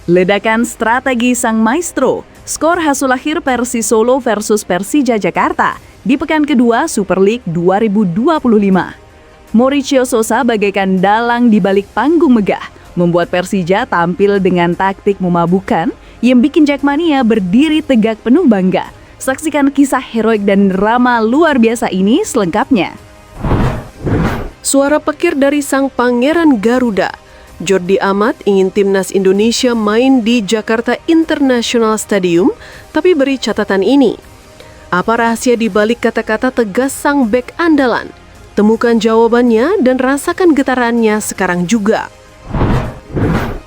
Ledakan strategi sang maestro, skor hasil akhir Persis Solo versus Persija Jakarta di pekan kedua Super League 2025. Mauricio Sosa bagaikan dalang di balik panggung megah, membuat Persija tampil dengan taktik memabukkan yang bikin Jackmania berdiri tegak penuh bangga. Saksikan kisah heroik dan drama luar biasa ini selengkapnya. Suara pekir dari sang pangeran Garuda. Jordi Amat ingin timnas Indonesia main di Jakarta International Stadium, tapi beri catatan ini. Apa rahasia di balik kata-kata tegas sang bek andalan? Temukan jawabannya dan rasakan getarannya sekarang juga.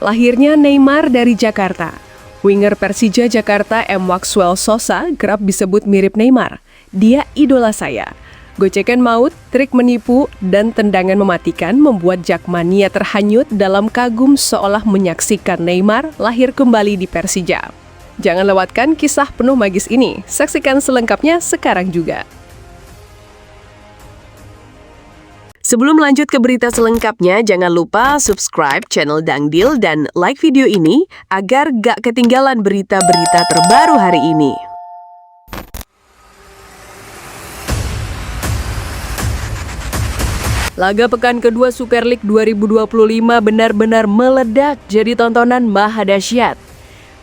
Lahirnya Neymar dari Jakarta. Winger Persija Jakarta M. Maxwell Sosa kerap disebut mirip Neymar. Dia idola saya. Gocekan maut, trik menipu, dan tendangan mematikan membuat Jackmania terhanyut dalam kagum seolah menyaksikan Neymar lahir kembali di Persija. Jangan lewatkan kisah penuh magis ini. Saksikan selengkapnya sekarang juga. Sebelum lanjut ke berita selengkapnya, jangan lupa subscribe channel Dangdil dan like video ini agar gak ketinggalan berita-berita terbaru hari ini. Laga pekan kedua Super League 2025 benar-benar meledak jadi tontonan maha dahsyat.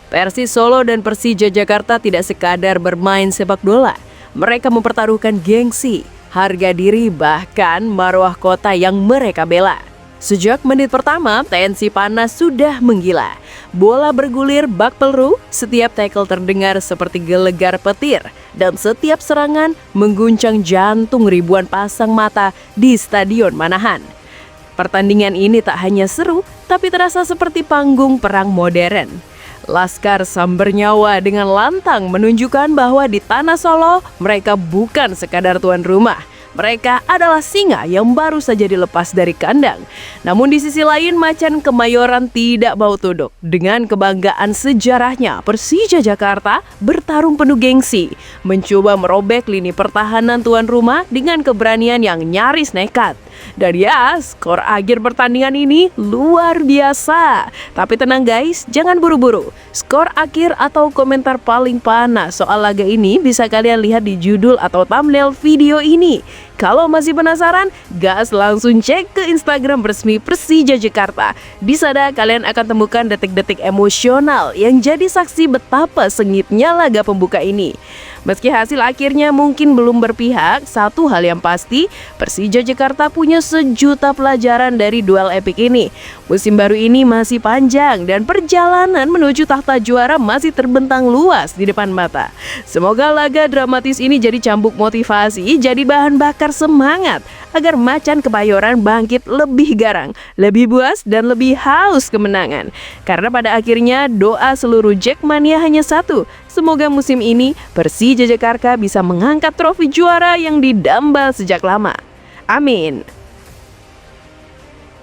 Persis Solo dan Persija Jakarta tidak sekadar bermain sepak bola. Mereka mempertaruhkan gengsi, harga diri, bahkan marwah kota yang mereka bela. Sejak menit pertama, tensi panas sudah menggila. Bola bergulir bak peluru, setiap tackle terdengar seperti gelegar petir, dan setiap serangan mengguncang jantung ribuan pasang mata di Stadion Manahan. Pertandingan ini tak hanya seru, tapi terasa seperti panggung perang modern. Laskar Samber Nyawa dengan lantang menunjukkan bahwa di Tanah Solo mereka bukan sekadar tuan rumah. Mereka adalah singa yang baru saja dilepas dari kandang. Namun di sisi lain, Macan Kemayoran tidak mau tunduk. Dengan kebanggaan sejarahnya, Persija Jakarta bertarung penuh gengsi, mencoba merobek lini pertahanan tuan rumah dengan keberanian yang nyaris nekat. Dan ya, skor akhir pertandingan ini luar biasa. Tapi tenang guys, jangan buru-buru. Skor akhir atau komentar paling panas soal laga ini bisa kalian lihat di judul atau thumbnail video ini. Kalau masih penasaran, gas langsung cek ke Instagram resmi Persija Jakarta. Di sana kalian akan temukan detik-detik emosional yang jadi saksi betapa sengitnya laga pembuka ini. Meski hasil akhirnya mungkin belum berpihak, satu hal yang pasti, Persija Jakarta punya sejuta pelajaran dari duel epik ini. Musim baru ini masih panjang dan perjalanan menuju tahta juara masih terbentang luas di depan mata. Semoga laga dramatis ini jadi cambuk motivasi, jadi bahan bakar semangat agar Macan Kemayoran bangkit lebih garang, lebih buas, dan lebih haus kemenangan. Karena pada akhirnya doa seluruh Jackmania hanya satu, semoga musim ini Persija Jakarta bisa mengangkat trofi juara yang didambal sejak lama. Amin.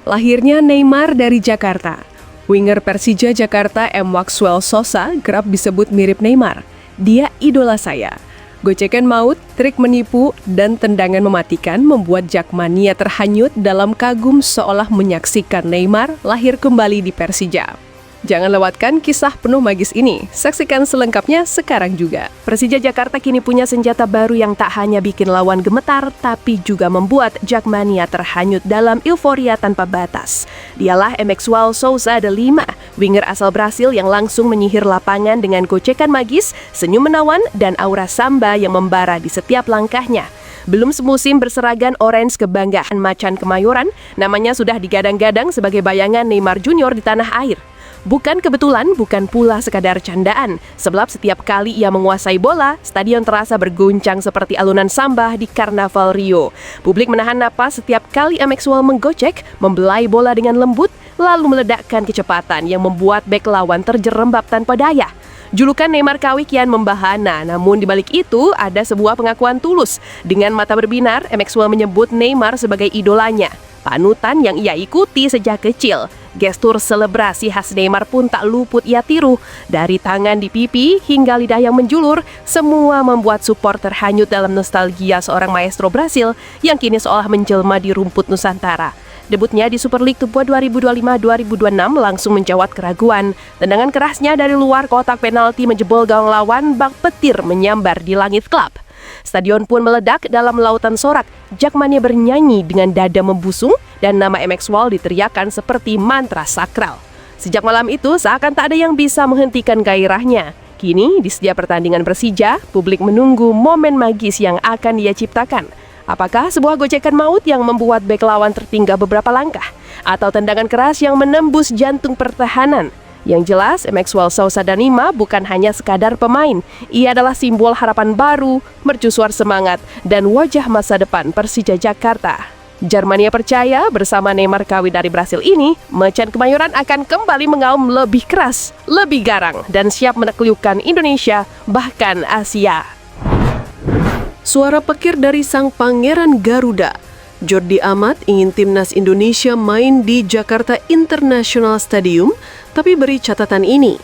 Lahirnya Neymar dari Jakarta. Winger Persija Jakarta M. Maxwell Sosa kerap disebut mirip Neymar. Dia idola saya. Gocekan maut, trik menipu, dan tendangan mematikan membuat Jackmania terhanyut dalam kagum seolah menyaksikan Neymar lahir kembali di Persija. Jangan lewatkan kisah penuh magis ini. Saksikan selengkapnya sekarang juga. Persija Jakarta kini punya senjata baru yang tak hanya bikin lawan gemetar, tapi juga membuat Jackmania terhanyut dalam euforia tanpa batas. Dialah Maxwell Souza de Lima, winger asal Brasil yang langsung menyihir lapangan dengan gocekan magis, senyum menawan, dan aura samba yang membara di setiap langkahnya. Belum semusim berseragan orange kebanggaan Macan Kemayoran, namanya sudah digadang-gadang sebagai bayangan Neymar Junior di tanah air. Bukan kebetulan, bukan pula sekadar candaan. Sebab setiap kali ia menguasai bola, stadion terasa berguncang seperti alunan samba di Karnaval Rio. Publik menahan napas setiap kali Maxwell menggocek, membelai bola dengan lembut, lalu meledakkan kecepatan yang membuat bek lawan terjerembab tanpa daya. Julukan Neymar KW kian membahana, namun dibalik itu ada sebuah pengakuan tulus. Dengan mata berbinar, Maxwell menyebut Neymar sebagai idolanya, panutan yang ia ikuti sejak kecil. Gestur selebrasi khas Neymar pun tak luput ia tiru. Dari tangan di pipi hingga lidah yang menjulur, semua membuat supporter hanyut dalam nostalgia seorang maestro Brasil yang kini seolah menjelma di rumput Nusantara. Debutnya di Super League 2 2025-2026 langsung menjawat keraguan. Tendangan kerasnya dari luar kotak penalti menjebol gawang lawan, bak petir menyambar di langit klub. Stadion pun meledak dalam lautan sorak. Jackmania bernyanyi dengan dada membusung dan nama MX Wall diteriakan seperti mantra sakral. Sejak malam itu seakan tak ada yang bisa menghentikan gairahnya. Kini di setiap pertandingan Persija, publik menunggu momen magis yang akan dia ciptakan. Apakah sebuah gocekan maut yang membuat bek lawan tertinggal beberapa langkah? Atau tendangan keras yang menembus jantung pertahanan? Yang jelas, Maxwell Sousa da Lima bukan hanya sekadar pemain. Ia adalah simbol harapan baru, mercusuar semangat, dan wajah masa depan Persija Jakarta. Jackmania percaya bersama Neymar kawin dari Brasil ini, Macan Kemayoran akan kembali mengaum lebih keras, lebih garang, dan siap menaklukkan Indonesia, bahkan Asia. Suara pekir dari sang pangeran Garuda. Jordi Amat ingin timnas Indonesia main di Jakarta International Stadium, tapi beri catatan ini.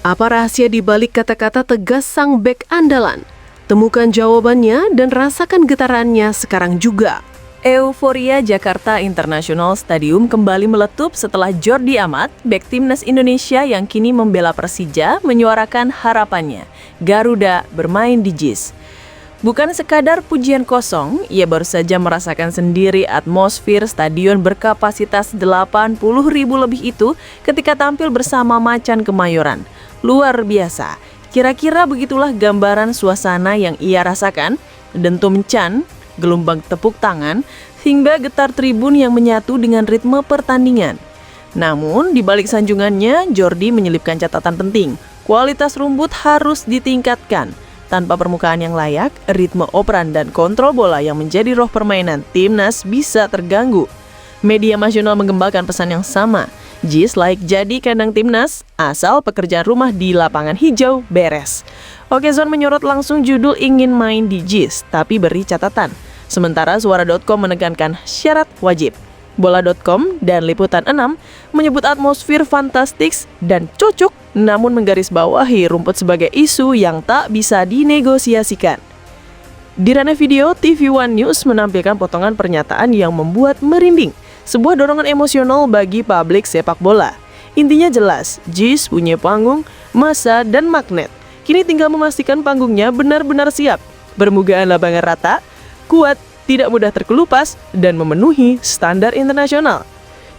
Apa rahasia di balik kata-kata tegas sang bek andalan? Temukan jawabannya dan rasakan getarannya sekarang juga. Euforia Jakarta International Stadium kembali meletup setelah Jordi Amat, bek timnas Indonesia yang kini membela Persija, menyuarakan harapannya. Garuda bermain di JIS. Bukan sekadar pujian kosong, ia baru saja merasakan sendiri atmosfer stadion berkapasitas 80.000 lebih itu ketika tampil bersama Macan Kemayoran. Luar biasa. Kira-kira begitulah gambaran suasana yang ia rasakan. Dentum can, gelombang tepuk tangan, hingga getar tribun yang menyatu dengan ritme pertandingan. Namun, di balik sanjungannya, Jordi menyelipkan catatan penting. Kualitas rumput harus ditingkatkan. Tanpa permukaan yang layak, ritme operan dan kontrol bola yang menjadi roh permainan timnas bisa terganggu. Media nasional mengembangkan pesan yang sama. JIS layak jadi kandang timnas, asal pekerjaan rumah di lapangan hijau beres. Okezon menyorot langsung judul ingin main di JIS, tapi beri catatan. Sementara Suara.com menekankan syarat wajib. Bola.com dan Liputan 6 menyebut atmosfer fantastik dan cocok, namun menggarisbawahi rumput sebagai isu yang tak bisa dinegosiasikan. Di ranah video, TV One News menampilkan potongan pernyataan yang membuat merinding, sebuah dorongan emosional bagi publik sepak bola. Intinya jelas, JIS punya panggung, masa, dan magnet. Kini tinggal memastikan panggungnya benar-benar siap, permukaan lapangan rata, kuat, tidak mudah terkelupas, dan memenuhi standar internasional.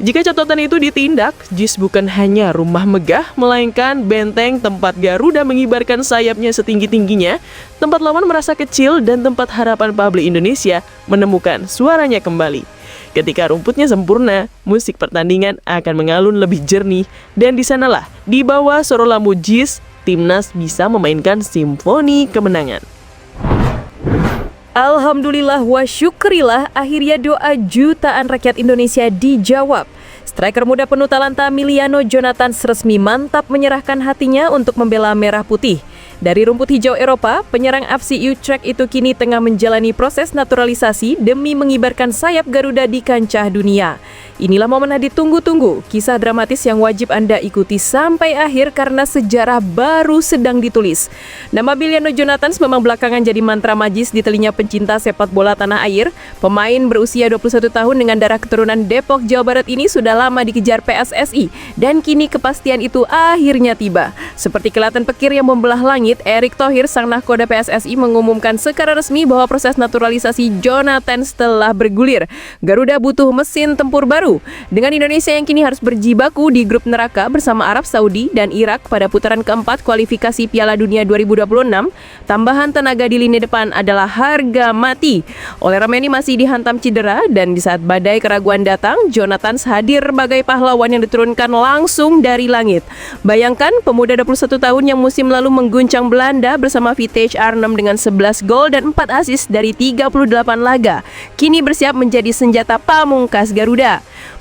Jika catatan itu ditindak, JIS bukan hanya rumah megah, melainkan benteng tempat Garuda mengibarkan sayapnya setinggi-tingginya, tempat lawan merasa kecil, dan tempat harapan publik Indonesia menemukan suaranya kembali. Ketika rumputnya sempurna, musik pertandingan akan mengalun lebih jernih, dan di sanalah, di bawah sorolamu JIS, timnas bisa memainkan simfoni kemenangan. Alhamdulillah wa syukrilah, akhirnya doa jutaan rakyat Indonesia dijawab. Striker muda penuh talenta Miliano Jonathan resmi mantap menyerahkan hatinya untuk membela merah putih. Dari rumput hijau Eropa, penyerang FC Utrecht itu kini tengah menjalani proses naturalisasi demi mengibarkan sayap Garuda di kancah dunia. Inilah momen yang ditunggu-tunggu, kisah dramatis yang wajib Anda ikuti sampai akhir karena sejarah baru sedang ditulis. Nama Miliano Jonathan memang belakangan jadi mantra magis di telinga pencinta sepak bola tanah air. Pemain berusia 21 tahun dengan darah keturunan Depok, Jawa Barat ini sudah lama dikejar PSSI dan kini kepastian itu akhirnya tiba. Seperti kelihatan pekir yang membelah langit, Erick Thohir, sang nahkoda PSSI, mengumumkan secara resmi bahwa proses naturalisasi Jonathan telah bergulir. Garuda butuh mesin tempur baru. Dengan Indonesia yang kini harus berjibaku di grup neraka bersama Arab Saudi dan Irak pada putaran keempat kualifikasi Piala Dunia 2026, tambahan tenaga di lini depan adalah harga mati. Oleh Rameni masih dihantam cedera dan di saat badai keraguan datang, Jonathan hadir bagai pahlawan yang diturunkan langsung dari langit. Bayangkan pemuda 21 tahun yang musim lalu mengguncang Belanda bersama Vitesse Arnhem dengan 11 gol dan 4 assist dari 38 laga, kini bersiap menjadi senjata pamungkas Garuda.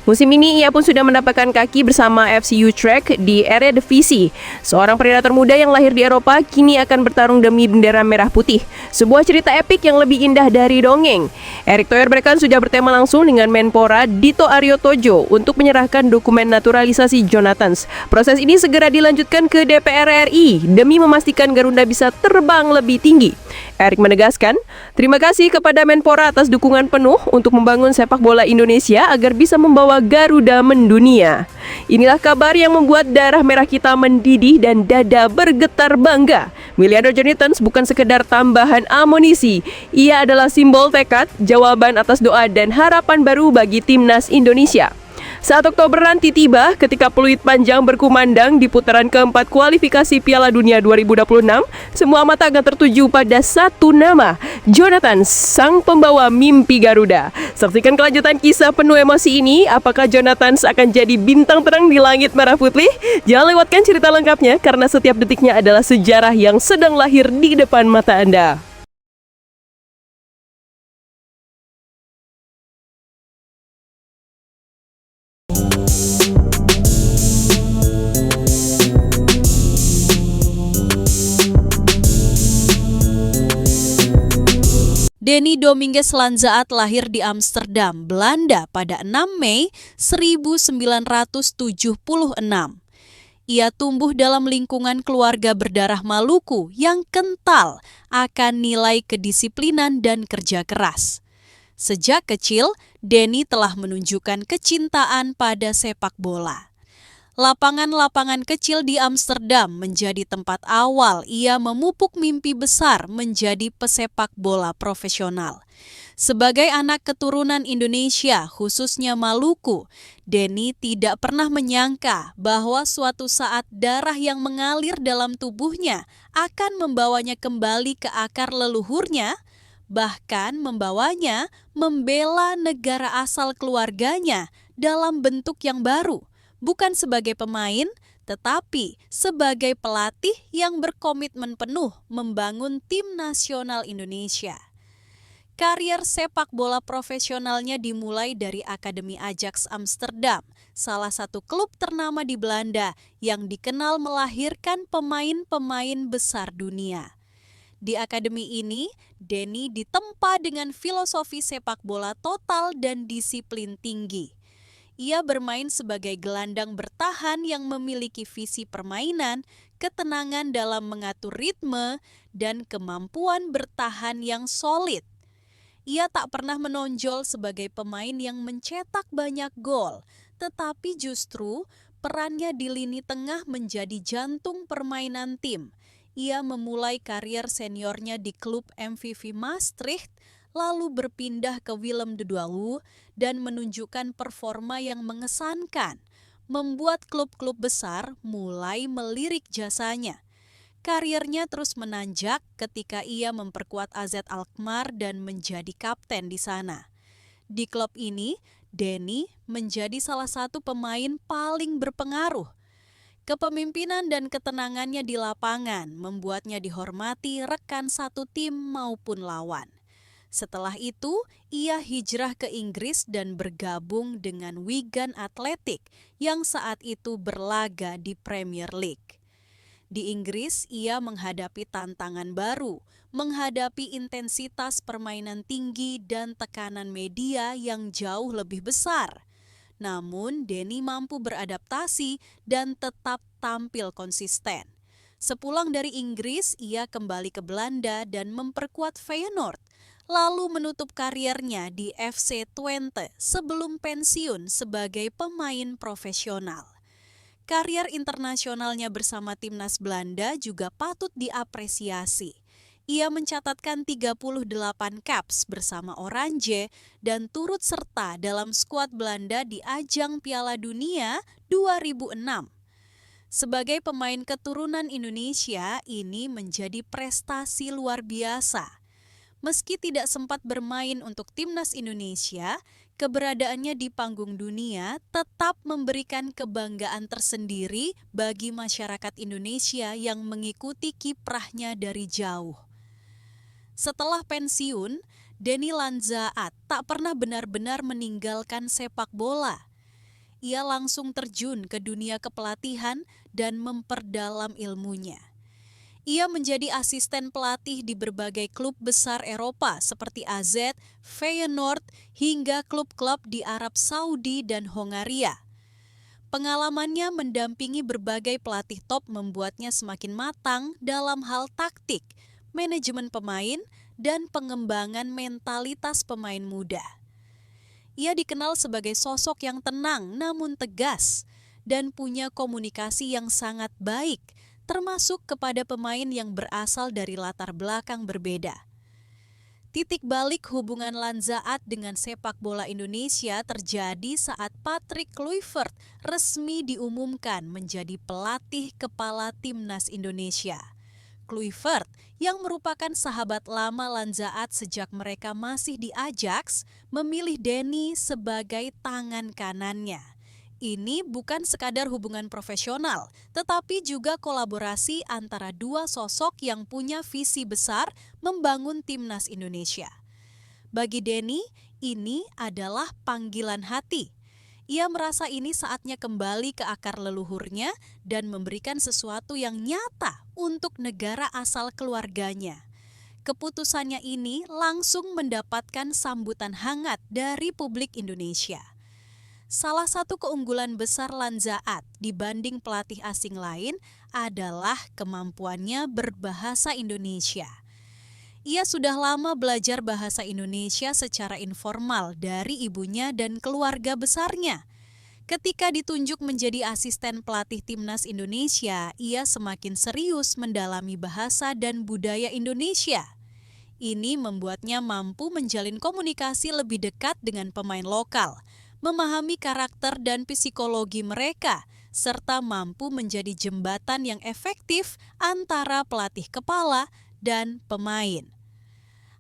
Musim ini ia pun sudah mendapatkan kaki bersama FC Utrecht di Eredivisie. Seorang predator muda yang lahir di Eropa kini akan bertarung demi bendera merah putih. Sebuah cerita epik yang lebih indah dari dongeng. Erick Thohir bahkan sudah bertemu langsung dengan Menpora Dito Aryo Tojo untuk menyerahkan dokumen naturalisasi Jonathan. Proses ini segera dilanjutkan ke DPR RI demi memastikan Garuda bisa terbang lebih tinggi. Erick menegaskan, terima kasih kepada Menpora atas dukungan penuh untuk membangun sepak bola Indonesia agar bisa membawa Garuda mendunia. Inilah kabar yang membuat darah merah kita mendidih dan dada bergetar bangga. Miliarder Jonathan bukan sekedar tambahan amunisi, ia adalah simbol tekad, jawaban atas doa dan harapan baru bagi timnas Indonesia. Saat Oktober nanti tiba, ketika peluit panjang berkumandang di putaran keempat kualifikasi Piala Dunia 2026, semua mata akan tertuju pada satu nama, Jonathan, sang pembawa mimpi Garuda. Saksikan kelanjutan kisah penuh emosi ini, apakah Jonathan akan jadi bintang terang di langit merah putih? Jangan lewatkan cerita lengkapnya, karena setiap detiknya adalah sejarah yang sedang lahir di depan mata Anda. Denny Dominguez Lanzaat lahir di Amsterdam, Belanda pada 6 Mei 1976. Ia tumbuh dalam lingkungan keluarga berdarah Maluku yang kental akan nilai kedisiplinan dan kerja keras. Sejak kecil, Denny telah menunjukkan kecintaan pada sepak bola. Lapangan-lapangan kecil di Amsterdam menjadi tempat awal ia memupuk mimpi besar menjadi pesepak bola profesional. Sebagai anak keturunan Indonesia, khususnya Maluku, Denny tidak pernah menyangka bahwa suatu saat darah yang mengalir dalam tubuhnya akan membawanya kembali ke akar leluhurnya, bahkan membawanya membela negara asal keluarganya dalam bentuk yang baru. Bukan sebagai pemain, tetapi sebagai pelatih yang berkomitmen penuh membangun tim nasional Indonesia. Karier sepak bola profesionalnya dimulai dari Akademi Ajax Amsterdam, salah satu klub ternama di Belanda yang dikenal melahirkan pemain-pemain besar dunia. Di akademi ini, Denny ditempa dengan filosofi sepak bola total dan disiplin tinggi. Ia bermain sebagai gelandang bertahan yang memiliki visi permainan, ketenangan dalam mengatur ritme, dan kemampuan bertahan yang solid. Ia tak pernah menonjol sebagai pemain yang mencetak banyak gol, tetapi justru perannya di lini tengah menjadi jantung permainan tim. Ia memulai karier seniornya di klub MVV Maastricht, lalu berpindah ke Willem de Duawu dan menunjukkan performa yang mengesankan, membuat klub-klub besar mulai melirik jasanya. Karirnya terus menanjak ketika ia memperkuat AZ Alkmaar dan menjadi kapten di sana. Di klub ini, Denny menjadi salah satu pemain paling berpengaruh. Kepemimpinan dan ketenangannya di lapangan membuatnya dihormati rekan satu tim maupun lawan. Setelah itu, ia hijrah ke Inggris dan bergabung dengan Wigan Athletic yang saat itu berlaga di Premier League. Di Inggris, ia menghadapi tantangan baru, menghadapi intensitas permainan tinggi dan tekanan media yang jauh lebih besar. Namun, Denny mampu beradaptasi dan tetap tampil konsisten. Sepulang dari Inggris, ia kembali ke Belanda dan memperkuat Feyenoord, lalu menutup kariernya di FC Twente sebelum pensiun sebagai pemain profesional. Karier internasionalnya bersama timnas Belanda juga patut diapresiasi. Ia mencatatkan 38 caps bersama Oranje dan turut serta dalam skuad Belanda di ajang Piala Dunia 2006. Sebagai pemain keturunan Indonesia, ini menjadi prestasi luar biasa. Meski tidak sempat bermain untuk timnas Indonesia, keberadaannya di panggung dunia tetap memberikan kebanggaan tersendiri bagi masyarakat Indonesia yang mengikuti kiprahnya dari jauh. Setelah pensiun, Denny Lanzaat tak pernah benar-benar meninggalkan sepak bola. Ia langsung terjun ke dunia kepelatihan dan memperdalam ilmunya. Ia menjadi asisten pelatih di berbagai klub besar Eropa seperti AZ, Feyenoord, hingga klub-klub di Arab Saudi dan Hongaria. Pengalamannya mendampingi berbagai pelatih top membuatnya semakin matang dalam hal taktik, manajemen pemain, dan pengembangan mentalitas pemain muda. Ia dikenal sebagai sosok yang tenang namun tegas dan punya komunikasi yang sangat baik, termasuk kepada pemain yang berasal dari latar belakang berbeda. Titik balik hubungan Lanzaat dengan sepak bola Indonesia terjadi saat Patrick Kluivert resmi diumumkan menjadi pelatih kepala Timnas Indonesia. Kluivert, yang merupakan sahabat lama Lanzaat sejak mereka masih di Ajax, memilih Denny sebagai tangan kanannya. Ini bukan sekadar hubungan profesional, tetapi juga kolaborasi antara dua sosok yang punya visi besar membangun Timnas Indonesia. Bagi Denny, ini adalah panggilan hati. Ia merasa ini saatnya kembali ke akar leluhurnya dan memberikan sesuatu yang nyata untuk negara asal keluarganya. Keputusannya ini langsung mendapatkan sambutan hangat dari publik Indonesia. Salah satu keunggulan besar Lanzaat dibanding pelatih asing lain adalah kemampuannya berbahasa Indonesia. Ia sudah lama belajar bahasa Indonesia secara informal dari ibunya dan keluarga besarnya. Ketika ditunjuk menjadi asisten pelatih Timnas Indonesia, ia semakin serius mendalami bahasa dan budaya Indonesia. Ini membuatnya mampu menjalin komunikasi lebih dekat dengan pemain lokal, memahami karakter dan psikologi mereka, serta mampu menjadi jembatan yang efektif antara pelatih kepala dan pemain.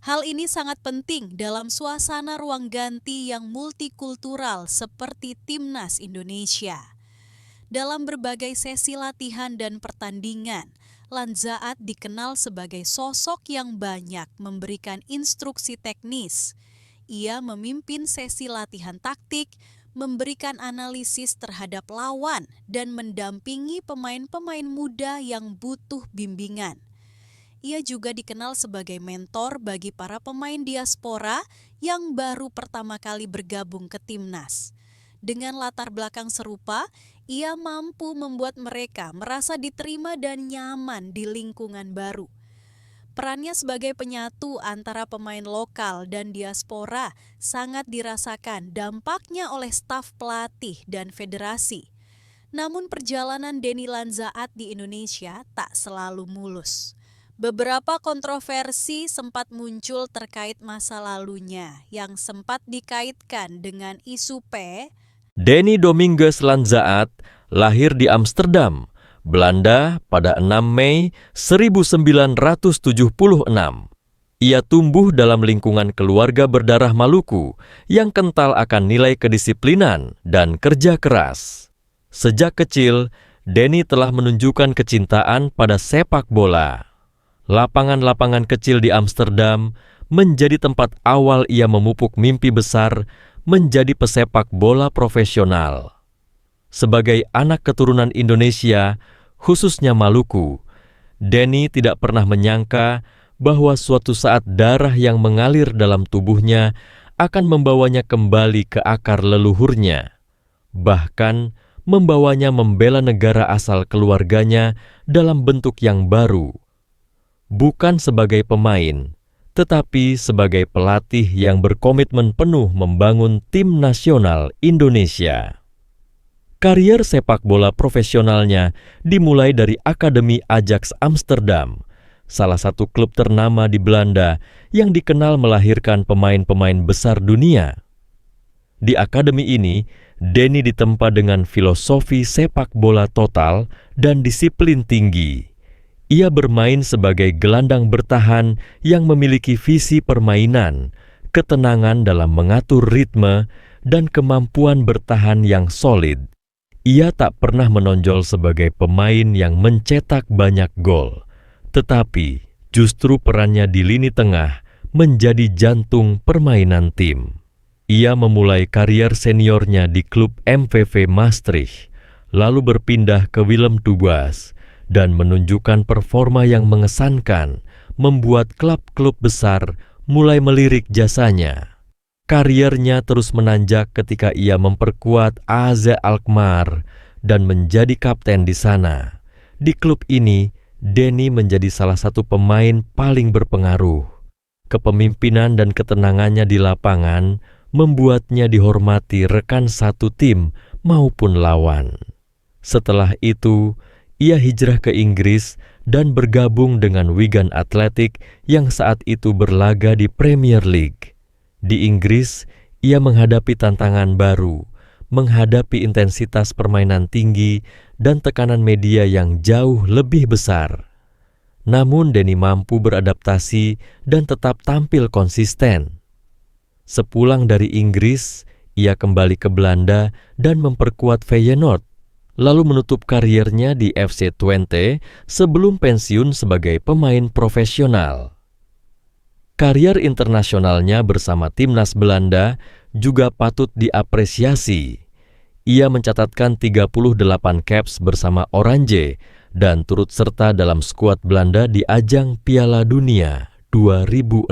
Hal ini sangat penting dalam suasana ruang ganti yang multikultural seperti Timnas Indonesia. Dalam berbagai sesi latihan dan pertandingan, Lanzaat dikenal sebagai sosok yang banyak memberikan instruksi teknis. Ia memimpin sesi latihan taktik, memberikan analisis terhadap lawan, dan mendampingi pemain-pemain muda yang butuh bimbingan. Ia juga dikenal sebagai mentor bagi para pemain diaspora yang baru pertama kali bergabung ke Timnas. Dengan latar belakang serupa, ia mampu membuat mereka merasa diterima dan nyaman di lingkungan baru. Perannya sebagai penyatu antara pemain lokal dan diaspora sangat dirasakan dampaknya oleh staf pelatih dan federasi. Namun perjalanan Denny Lanzaat di Indonesia tak selalu mulus. Beberapa kontroversi sempat muncul terkait masa lalunya yang sempat dikaitkan dengan isu Denny Dominguez Lanzaat lahir di Amsterdam, Belanda pada 6 Mei 1976. Ia tumbuh dalam lingkungan keluarga berdarah Maluku yang kental akan nilai kedisiplinan dan kerja keras. Sejak kecil, Denny telah menunjukkan kecintaan pada sepak bola. Lapangan-lapangan kecil di Amsterdam menjadi tempat awal ia memupuk mimpi besar menjadi pesepak bola profesional. Sebagai anak keturunan Indonesia, khususnya Maluku, Denny tidak pernah menyangka bahwa suatu saat darah yang mengalir dalam tubuhnya akan membawanya kembali ke akar leluhurnya, bahkan membawanya membela negara asal keluarganya dalam bentuk yang baru. Bukan sebagai pemain, tetapi sebagai pelatih yang berkomitmen penuh membangun tim nasional Indonesia. Karier sepak bola profesionalnya dimulai dari Akademi Ajax Amsterdam, salah satu klub ternama di Belanda yang dikenal melahirkan pemain-pemain besar dunia. Di akademi ini, Denny ditempa dengan filosofi sepak bola total dan disiplin tinggi. Ia bermain sebagai gelandang bertahan yang memiliki visi permainan, ketenangan dalam mengatur ritme, dan kemampuan bertahan yang solid. Ia tak pernah menonjol sebagai pemain yang mencetak banyak gol, tetapi justru perannya di lini tengah menjadi jantung permainan tim. Ia memulai karier seniornya di klub MVV Maastricht, lalu berpindah ke Willem II dan menunjukkan performa yang mengesankan, membuat klub-klub besar mulai melirik jasanya. Kariernya terus menanjak ketika ia memperkuat AZ Alkmaar dan menjadi kapten di sana. Di klub ini, Denny menjadi salah satu pemain paling berpengaruh. Kepemimpinan dan ketenangannya di lapangan membuatnya dihormati rekan satu tim maupun lawan. Setelah itu, ia hijrah ke Inggris dan bergabung dengan Wigan Athletic yang saat itu berlaga di Premier League. Di Inggris, ia menghadapi tantangan baru, menghadapi intensitas permainan tinggi dan tekanan media yang jauh lebih besar. Namun Denny mampu beradaptasi dan tetap tampil konsisten. Sepulang dari Inggris, ia kembali ke Belanda dan memperkuat Feyenoord, lalu menutup kariernya di FC Twente sebelum pensiun sebagai pemain profesional. Karier internasionalnya bersama timnas Belanda juga patut diapresiasi. Ia mencatatkan 38 caps bersama Oranje dan turut serta dalam skuad Belanda di ajang Piala Dunia 2006.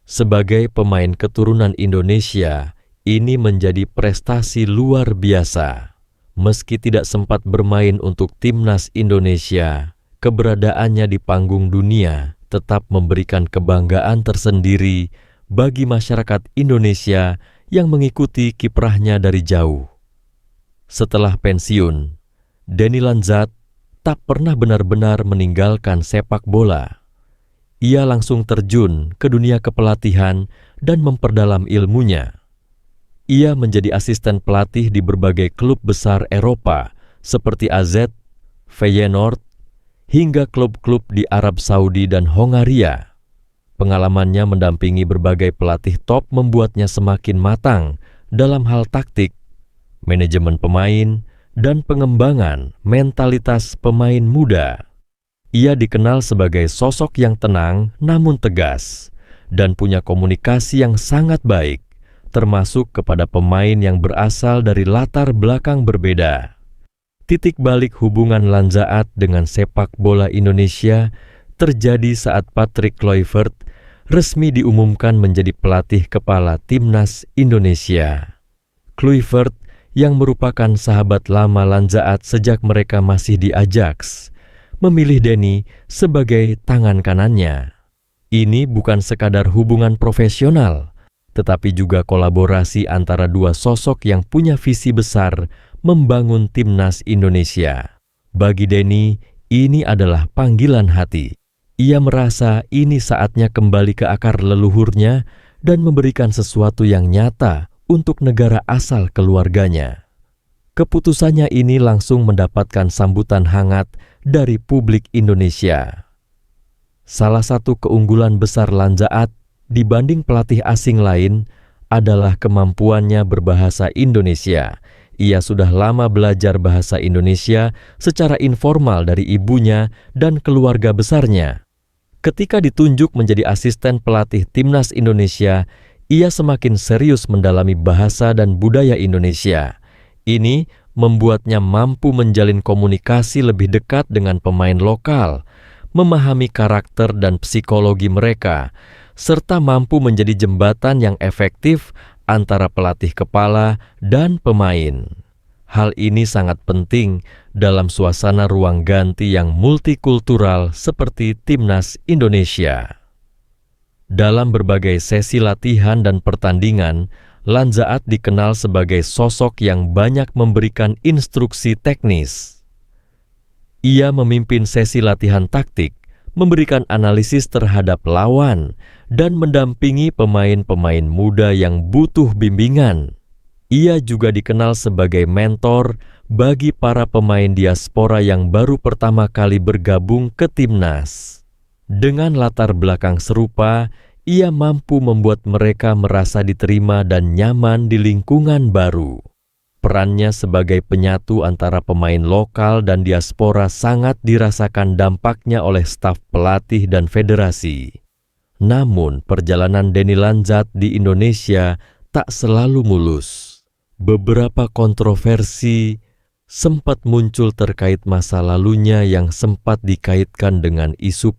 Sebagai pemain keturunan Indonesia, ini menjadi prestasi luar biasa. Meski tidak sempat bermain untuk timnas Indonesia, keberadaannya di panggung dunia tetap memberikan kebanggaan tersendiri bagi masyarakat Indonesia yang mengikuti kiprahnya dari jauh. Setelah pensiun, Denny Lanzat tak pernah benar-benar meninggalkan sepak bola. Ia langsung terjun ke dunia kepelatihan dan memperdalam ilmunya. Ia menjadi asisten pelatih di berbagai klub besar Eropa seperti AZ, Feyenoord, hingga klub-klub di Arab Saudi dan Hongaria. Pengalamannya mendampingi berbagai pelatih top membuatnya semakin matang dalam hal taktik, manajemen pemain, dan pengembangan mentalitas pemain muda. Ia dikenal sebagai sosok yang tenang namun tegas, dan punya komunikasi yang sangat baik, termasuk kepada pemain yang berasal dari latar belakang berbeda. Titik balik hubungan Lanzaat dengan sepak bola Indonesia terjadi saat Patrick Kluivert resmi diumumkan menjadi pelatih kepala timnas Indonesia. Kluivert, yang merupakan sahabat lama Lanzaat sejak mereka masih di Ajax, memilih Denny sebagai tangan kanannya. Ini bukan sekadar hubungan profesional, tetapi juga kolaborasi antara dua sosok yang punya visi besar membangun timnas Indonesia. Bagi Denny, ini adalah panggilan hati. Ia merasa ini saatnya kembali ke akar leluhurnya dan memberikan sesuatu yang nyata untuk negara asal keluarganya. Keputusannya ini langsung mendapatkan sambutan hangat dari publik Indonesia. Salah satu keunggulan besar Lanzaat dibanding pelatih asing lain adalah kemampuannya berbahasa Indonesia. Ia sudah lama belajar bahasa Indonesia secara informal dari ibunya dan keluarga besarnya. Ketika ditunjuk menjadi asisten pelatih timnas Indonesia, ia semakin serius mendalami bahasa dan budaya Indonesia. Ini membuatnya mampu menjalin komunikasi lebih dekat dengan pemain lokal, memahami karakter dan psikologi mereka, serta mampu menjadi jembatan yang efektif antara pelatih kepala dan pemain. Hal ini sangat penting dalam suasana ruang ganti yang multikultural seperti timnas Indonesia. Dalam berbagai sesi latihan dan pertandingan, Lanzaat dikenal sebagai sosok yang banyak memberikan instruksi teknis. Ia memimpin sesi latihan taktik, memberikan analisis terhadap lawan, dan mendampingi pemain-pemain muda yang butuh bimbingan. Ia juga dikenal sebagai mentor bagi para pemain diaspora yang baru pertama kali bergabung ke timnas. Dengan latar belakang serupa, ia mampu membuat mereka merasa diterima dan nyaman di lingkungan baru. Perannya sebagai penyatu antara pemain lokal dan diaspora sangat dirasakan dampaknya oleh staf pelatih dan federasi. Namun, perjalanan Denny Lanzat di Indonesia tak selalu mulus. Beberapa kontroversi sempat muncul terkait masa lalunya yang sempat dikaitkan dengan isu